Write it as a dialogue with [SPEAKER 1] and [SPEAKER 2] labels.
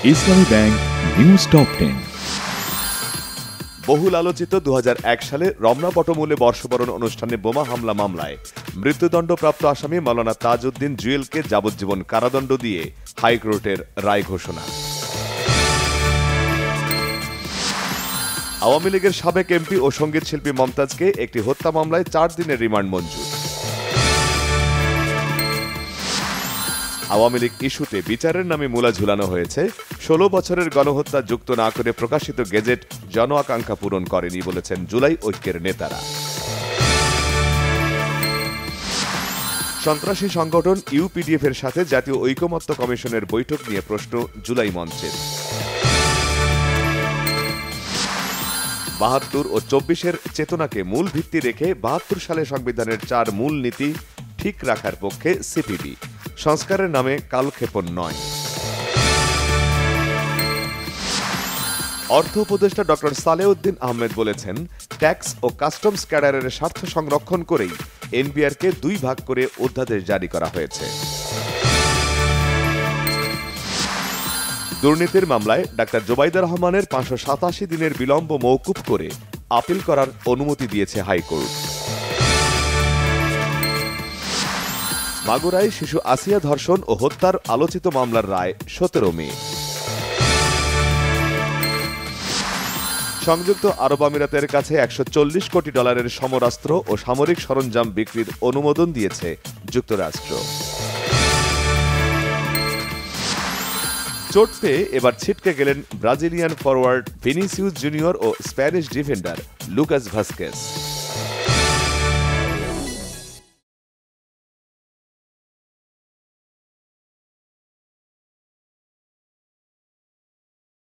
[SPEAKER 1] ইসলামী bank news top 10।
[SPEAKER 2] বহুল আলোচিত 2001 সালে রমনা বটমূলে বর্ষবরণ অনুষ্ঠানে বোমা হামলা মামলায় মৃত্যুদণ্ডপ্রাপ্ত আসামি মাওলানা তাজউদ্দিন জুয়েলকে যাবজ্জীবন কারাদণ্ড দিয়ে হাইকোর্টের রায় ঘোষণা। আওয়ামী লীগের সাবেক এমপি ও সঙ্গীত শিল্পী মমতাজকে একটি হত্যা মামলায় 4 দিনের রিমান্ড মঞ্জুর। আওয়ামী লীগ ইস্যুতে বিচারের নামে মূলা ঝুলানো হয়েছে। 16 বছরের গণহত্যা যুক্ত না করে প্রকাশিত গেজেট জন আকাঙ্ক্ষা পূরণ করেনি বলেছেন জুলাই ঐক্যের নেতারা। সন্ত্রাসী সংগঠন ইউপিডিএফ এর সাথে জাতীয় ঐকমত্য কমিশনের বৈঠক নিয়ে প্রশ্ন জুলাই মঞ্চের। 72 ও 24-এর চেতনাকে মূল ভিত্তি রেখে 72 সালে সংবিধানের 4 মূল নীতি ঠিক রাখার পক্ষে সিপিবি। সংস্কারের নামে কালক্ষেপণ নয়। অর্থ উপদেষ্টা ডক্টর সালেউদ্দিন আহমেদ বলেছেন, ট্যাক্স ও কাস্টমস ক্যাডারের স্বার্থ সংরক্ষণ করেই এনবিআরকে 2 ভাগ করে অধ্যাদেশ জারি করা হয়েছে। দুর্নীতির মামলায় ডাক্তার জোবাইদা রহমানের 587 দিনের বিলম্ব মওকুফ করে আপিল করার অনুমতি দিয়েছে হাইকোর্ট। মাগুরায় শিশু আসিয়া ধর্ষণ ও হত্যার আলোচিত মামলার রায় 17 মে। সংযুক্ত আরব আমিরাতের কাছে $140 কোটি সমরাস্ত্র ও সামরিক সরঞ্জাম বিক্রির অনুমোদন দিয়েছে যুক্তরাষ্ট্র। চোট পেয়ে এবার ছিটকে গেলেন ব্রাজিলিয়ান ফরওয়ার্ড ভিনিসিয়াস জুনিয়র ও স্প্যানিশ ডিফেন্ডার লুকাস ভাস্কেস।